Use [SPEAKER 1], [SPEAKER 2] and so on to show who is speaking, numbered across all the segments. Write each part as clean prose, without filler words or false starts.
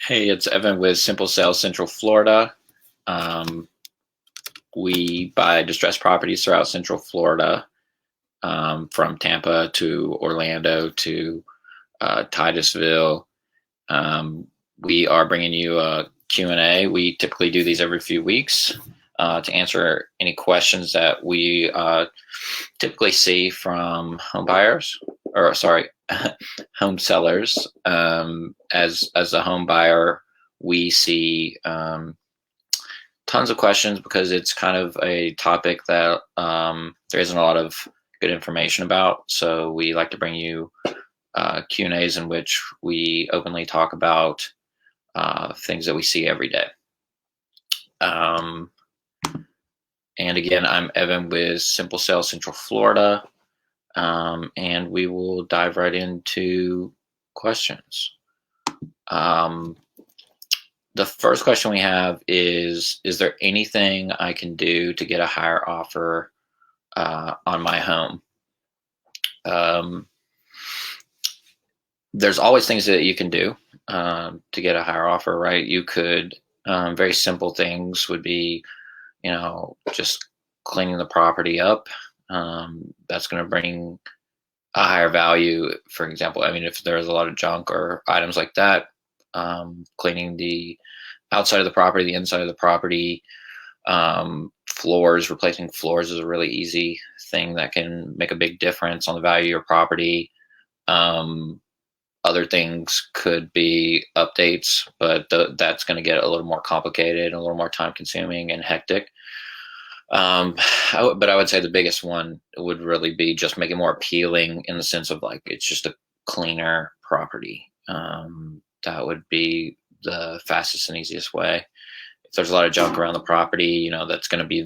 [SPEAKER 1] Hey, it's Evan with Simple Sales Central Florida. Um, we buy distressed properties throughout Central Florida, from Tampa to Orlando to Titusville. Um, we are bringing you a Q&A. We typically do these every few weeks to answer any questions that we typically see from home buyers, or sorry, home sellers. As a home buyer, we see tons of questions because it's kind of a topic that there isn't a lot of good information about. So we like to bring you Q&As in which we openly talk about things that we see every day. Um, and again, I'm Evan with Simple Sales Central Florida, and we will dive right into questions. The first question we have is there anything I can do to get a higher offer on my home? There's always things that you can do to get a higher offer, right? You could, very simple things would be, just cleaning the property up. That's going to bring a higher value. For example, I mean, if there's a lot of junk or items like that, cleaning the outside of the property, the inside of the property, floors, replacing floors is a really easy thing that can make a big difference on the value of your property. Other things could be updates, but that's going to get a little more complicated, a little more time consuming and hectic. But I would say the biggest one would really be just make it more appealing in the sense of like it's just a cleaner property. That would be the fastest and easiest way. If there's a lot of junk around the property, that's going to be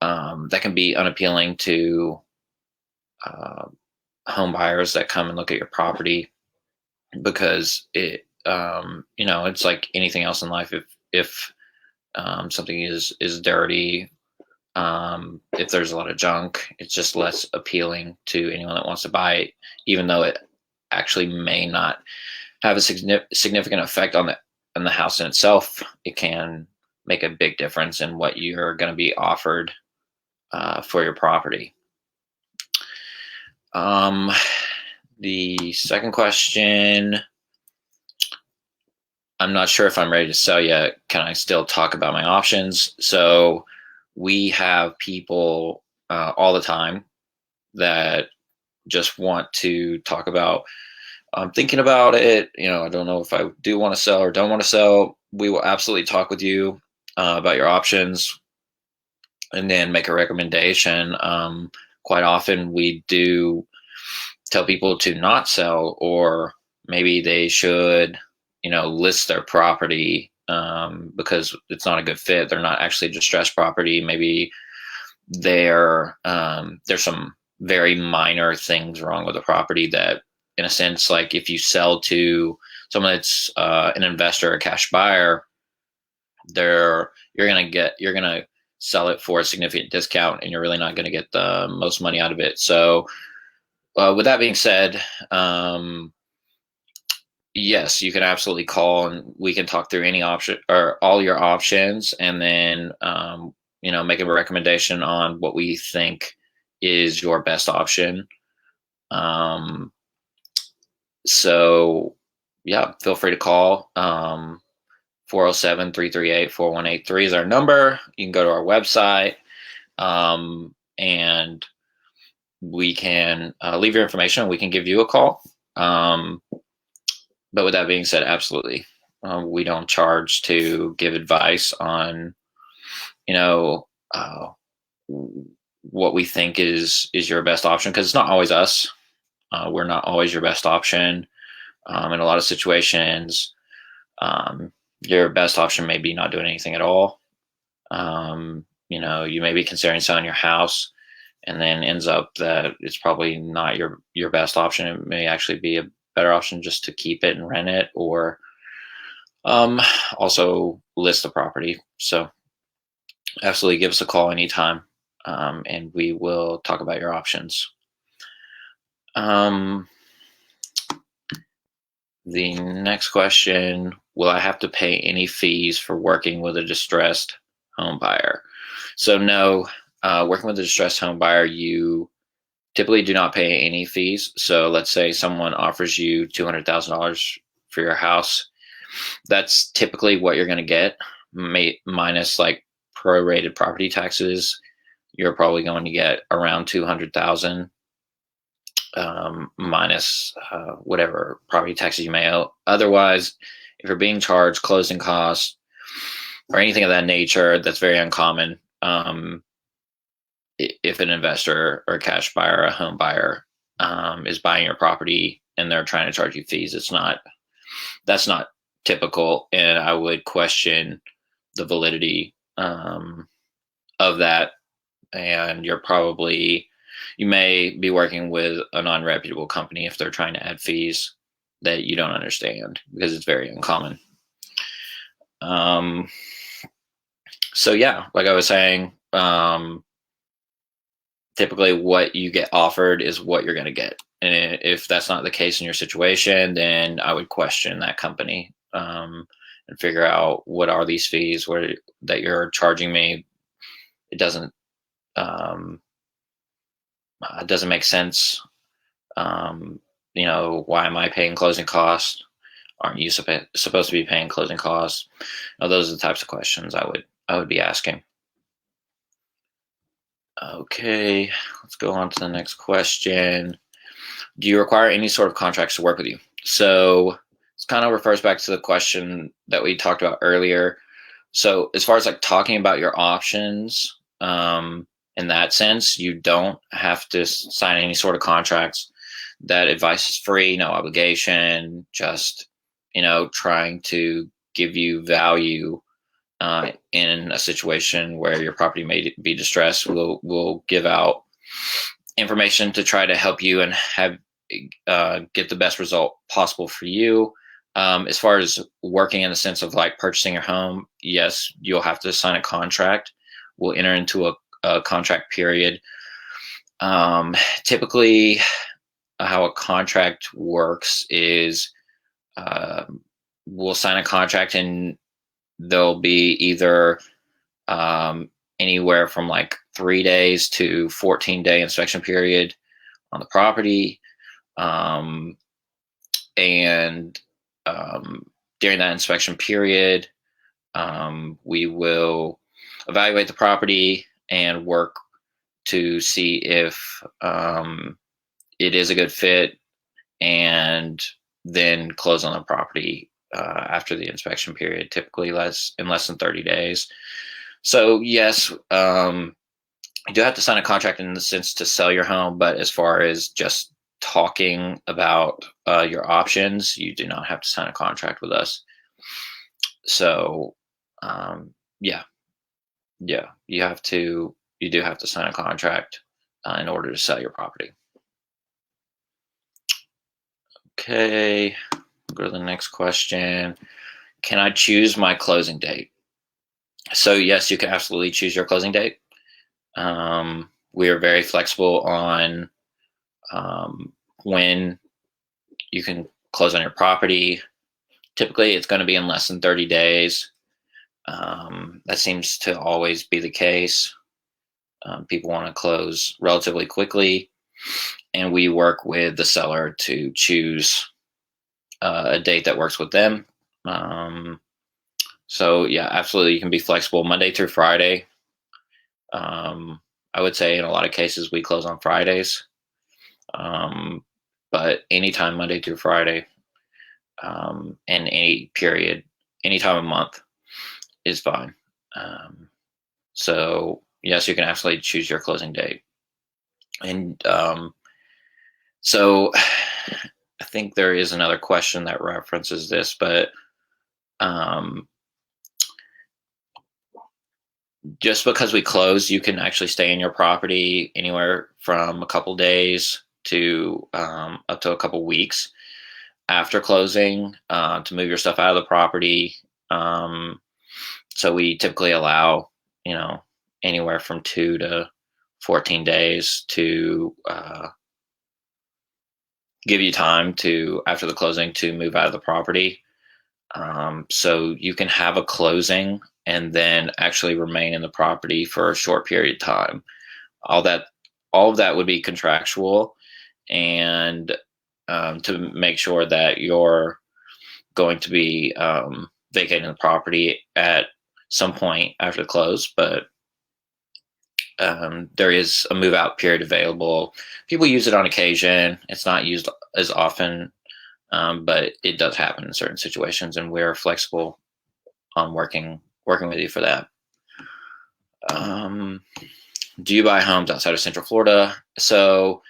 [SPEAKER 1] that can be unappealing to home buyers that come and look at your property, because it's like anything else in life. If something is dirty, if there's a lot of junk, it's just less appealing to anyone that wants to buy it, even though it actually may not have a significant effect on the house in itself. It can make a big difference in what you're going to be offered for your property. The second question, I'm not sure if I'm ready to sell yet. Can I still talk about my options? So we have people all the time that just want to talk about, I'm thinking about it. I don't know if I do want to sell or don't want to sell. We will absolutely talk with you about your options and then make a recommendation. Quite often we do tell people to not sell, or maybe they should, list their property because it's not a good fit. They're not actually distressed property. Maybe there's some very minor things wrong with the property that, in a sense, like if you sell to someone that's an investor, a cash buyer, you're gonna sell it for a significant discount, and you're really not going to get the most money out of it. So, with that being said, yes, you can absolutely call and we can talk through any option or all your options, and then make a recommendation on what we think is your best option. So yeah, feel free to call. 407-338-4183 is our number. You can go to our website, and we can leave your information. We can give you a call. But with that being said, absolutely, we don't charge to give advice on, what we think is your best option, because it's not always us. We're not always your best option. In a lot of situations, your best option may be not doing anything at all. You may be considering selling your house, and then ends up that it's probably not your best option. It may actually be a better option just to keep it and rent it, or also list the property. So absolutely give us a call anytime, and we will talk about your options. The next question, will I have to pay any fees for working with a distressed home buyer? So no, working with a distressed home buyer, you typically do not pay any fees. So let's say someone offers you $200,000 for your house. That's typically what you're going to get, minus like prorated property taxes. You're probably going to get around 200,000, minus whatever property taxes you may owe. Otherwise, if you're being charged closing costs or anything of that nature, that's very uncommon. If an investor or a cash buyer or a home buyer is buying your property and they're trying to charge you fees, that's not typical, and I would question the validity of that. And you may be working with a non-reputable company if they're trying to add fees that you don't understand, because it's very uncommon. So yeah, like I was saying, typically what you get offered is what you're going to get. And if that's not the case in your situation, then I would question that company, and figure out, what are these fees that you're charging me? It doesn't make sense. Why am I paying closing costs? Aren't you supposed to be paying closing costs? Those are the types of questions I would be asking. Okay, let's go on to the next question. Do you require any sort of contracts to work with you? So this kind of refers back to the question that we talked about earlier. So as far as like talking about your options, in that sense, you don't have to sign any sort of contracts. That advice is free, no obligation, just, trying to give you value in a situation where your property may be distressed. We'll give out information to try to help you and have get the best result possible for you. As far as working in the sense of like purchasing your home, yes, you'll have to sign a contract. We'll enter into a contract period. Typically, how a contract works is we'll sign a contract, and there'll be either anywhere from like 3 days to 14-day inspection period on the property. And during that inspection period, we will evaluate the property and work to see if it is a good fit, and then close on the property after the inspection period, typically in less than 30 days. So yes, you do have to sign a contract in the sense to sell your home, but as far as just talking about your options, you do not have to sign a contract with us. So yeah, you do have to sign a contract in order to sell your property. Okay, go to the next question. Can I choose my closing date? So yes, you can absolutely choose your closing date. We are very flexible on when you can close on your property. Typically, it's going to be in less than 30 days. That seems to always be the case. People want to close relatively quickly, and we work with the seller to choose a date that works with them. So yeah, absolutely, you can be flexible Monday through Friday. I would say in a lot of cases we close on Fridays, but anytime Monday through Friday, and any time of month is fine. So yes, you can absolutely choose your closing date. And so I think there is another question that references this, but just because we close, you can actually stay in your property anywhere from a couple days to up to a couple weeks after closing to move your stuff out of the property. So we typically allow, anywhere from 2 to 14 days to give you time to, after the closing, to move out of the property. So you can have a closing and then actually remain in the property for a short period of time. All of that would be contractual, and to make sure that you're going to be vacating the property at some point after the close. But there is a move out period available. People use it on occasion. It's not used as often, but it does happen in certain situations, and we're flexible on working with you for that. Do you buy homes outside of Central Florida? So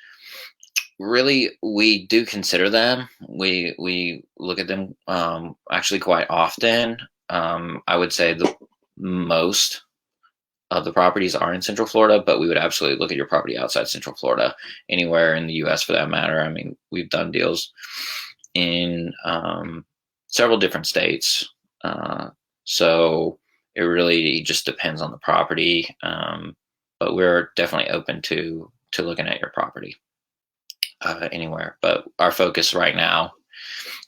[SPEAKER 1] really, we do consider them. We look at them actually quite often. I would say the most of the properties are in Central Florida, but we would absolutely look at your property outside Central Florida, anywhere in the U.S. for that matter. I mean, we've done deals in several different states. So it really just depends on the property. But we're definitely open to looking at your property anywhere. But our focus right now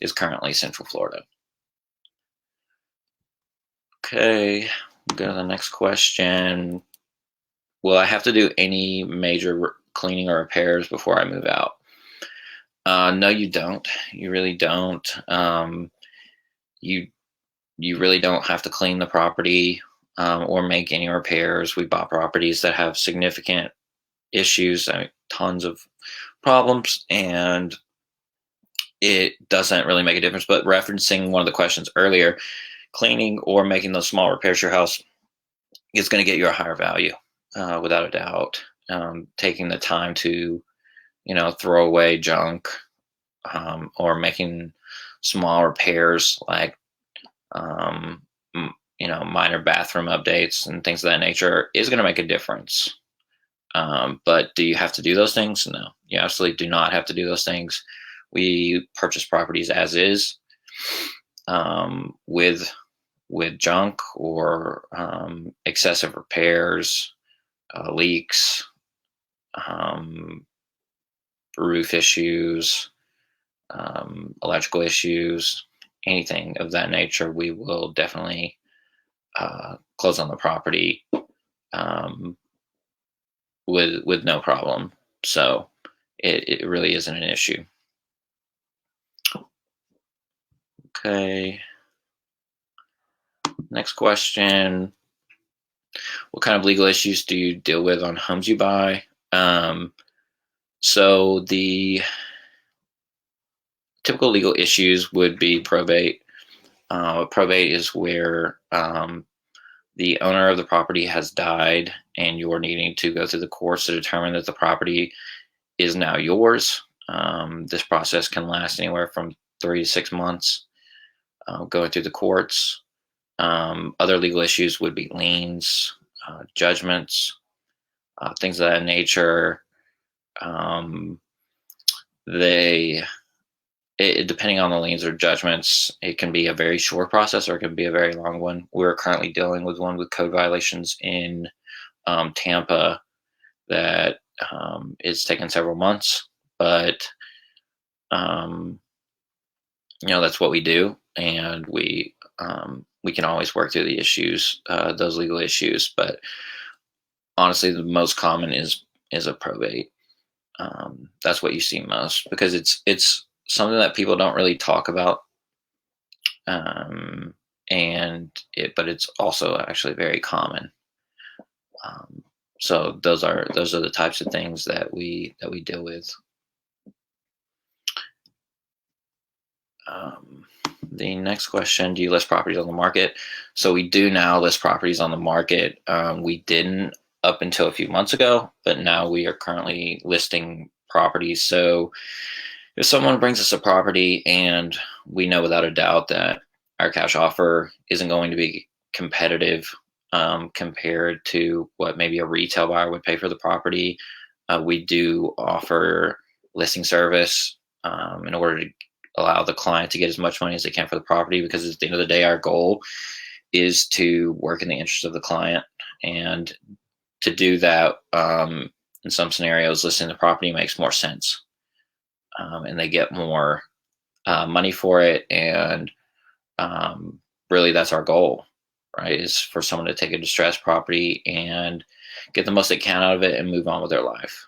[SPEAKER 1] is currently Central Florida. Okay, we'll go to the next question. Will I have to do any major cleaning or repairs before I move out? No, you don't. You really don't. You really don't have to clean the property or make any repairs. We bought properties that have significant issues, tons of problems, and it doesn't really make a difference. But referencing one of the questions earlier, cleaning or making those small repairs to your house is going to get you a higher value, without a doubt. Taking the time to, throw away junk, or making small repairs like, minor bathroom updates and things of that nature is going to make a difference. But do you have to do those things? No, you absolutely do not have to do those things. We purchase properties as is, with junk or excessive repairs, leaks, roof issues, electrical issues, anything of that nature. We will definitely close on the property with no problem. So it really isn't an issue. Okay. Next question. What kind of legal issues do you deal with on homes you buy? So the typical legal issues would be probate. Probate is where the owner of the property has died and you're needing to go through the courts to determine that the property is now yours. This process can last anywhere from 3 to 6 months, going through the courts. Other legal issues would be liens, judgments, things of that nature. Depending on the liens or judgments, it can be a very short process or it can be a very long one. We're currently dealing with one with code violations in Tampa that is taking several months, but that's what we do, and we can always work through the issues, those legal issues. But honestly, the most common is a probate. That's what you see most because it's something that people don't really talk about, but it's also actually very common. So those are the types of things that we deal with. The next question: do you list properties on the market? So we do now list properties on the market. We didn't up until a few months ago, but now we are currently listing properties. So if someone brings us a property and we know without a doubt that our cash offer isn't going to be competitive compared to what maybe a retail buyer would pay for the property, we do offer listing service in order to allow the client to get as much money as they can for the property, because at the end of the day, our goal is to work in the interest of the client. And to do that, in some scenarios, listing the property makes more sense. and they get more money for it. And really, that's our goal, right? Is for someone to take a distressed property and get the most they can out of it and move on with their life.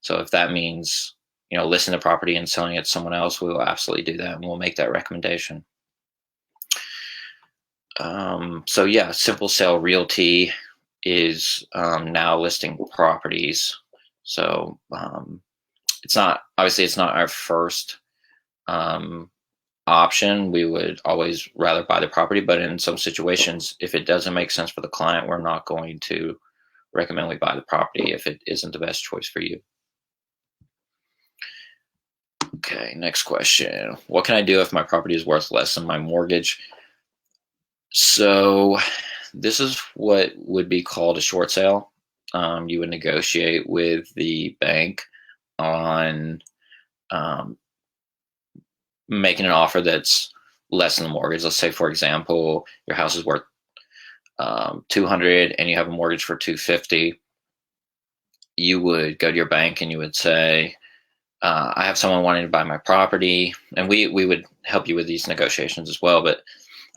[SPEAKER 1] So if that means, listing the property and selling it to someone else, we will absolutely do that, and we'll make that recommendation. So yeah, Simple Sale Realty is now listing properties. So it's not our first option. We would always rather buy the property, but in some situations, if it doesn't make sense for the client, we're not going to recommend we buy the property if it isn't the best choice for you. Okay, next question. What can I do if my property is worth less than my mortgage? So this is what would be called a short sale. You would negotiate with the bank on making an offer that's less than the mortgage. Let's say, for example, your house is worth $200 and you have a mortgage for $250. You would go to your bank and you would say, I have someone wanting to buy my property, and we would help you with these negotiations as well. But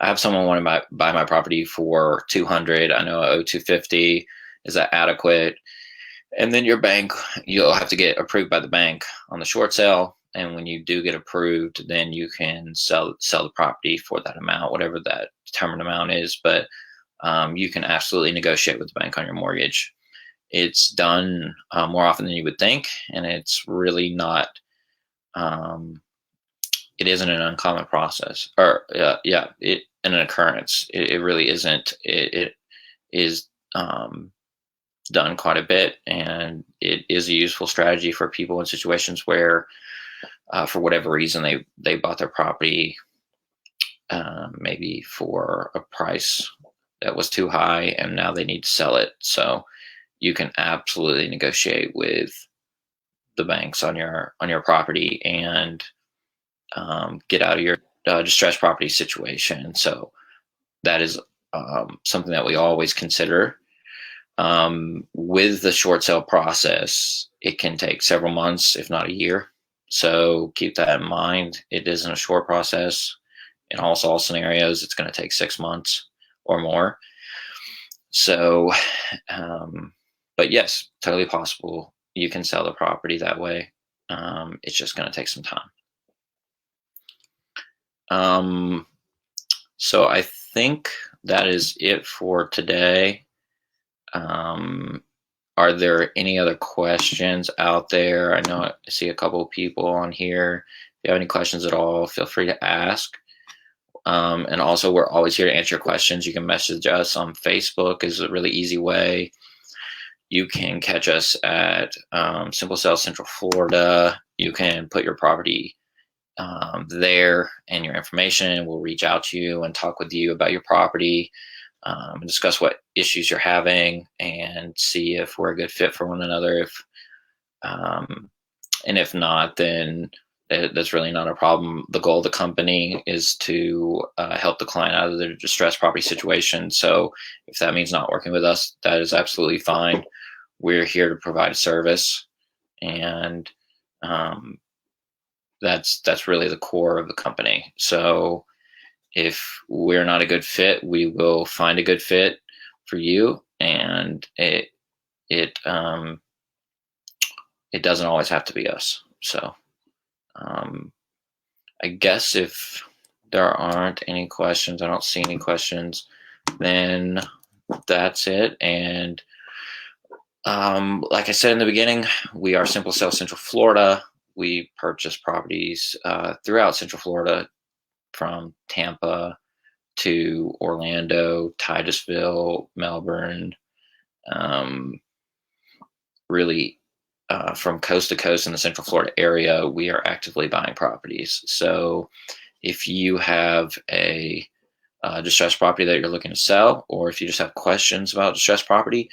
[SPEAKER 1] I have someone wanting to buy my property for $200. I know I owe $250. Is that adequate? And then your bank, you'll have to get approved by the bank on the short sale. And when you do get approved, then you can sell the property for that amount, whatever that determined amount is. But you can absolutely negotiate with the bank on your mortgage. It's done more often than you would think, and it's really not. It isn't an uncommon process, or an occurrence. It really isn't. It is done quite a bit, and it is a useful strategy for people in situations where, for whatever reason, they bought their property maybe for a price that was too high, and now they need to sell it. So you can absolutely negotiate with the banks on your property and get out of your distressed property situation. So that is something that we always consider. With the short sale process, it can take several months, if not a year. So keep that in mind. It isn't a short process. In almost all scenarios, it's going to take 6 months or more. So, but yes, totally possible. You can sell the property that way. It's just going to take some time. So I think that is it for today. Are there any other questions out there? I know I see a couple of people on here. If you have any questions at all, feel free to ask. And also, we're always here to answer your questions. You can message us on Facebook is a really easy way. You can catch us at Simple Sale Central Florida. You can put your property there and your information, and we'll reach out to you and talk with you about your property, and discuss what issues you're having and see if we're a good fit for one another. And if not, then that's really not a problem. The goal of the company is to help the client out of their distressed property situation. So if that means not working with us, that is absolutely fine. We're here to provide a service, and that's really the core of the company. So if we're not a good fit, we will find a good fit for you, and it doesn't always have to be us. So I guess if there aren't any questions, I don't see any questions, then that's it. And like I said in the beginning, we are Simple Sale Central Florida. We purchase properties throughout Central Florida, from Tampa to Orlando, Titusville, Melbourne, really from coast to coast in the Central Florida area. We are actively buying properties. So if you have a distressed property that you're looking to sell, or if you just have questions about distressed property,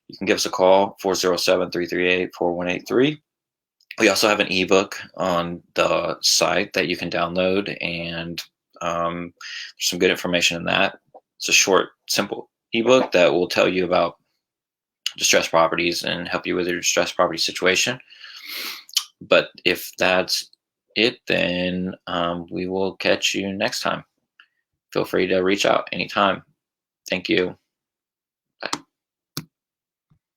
[SPEAKER 1] you can give us a call, 407-338-4183. We also have an ebook on the site that you can download, and there's some good information in that. It's a short, simple ebook that will tell you about distressed properties and help you with your distressed property situation. But if that's it, then we will catch you next time. Feel free to reach out anytime. Thank you.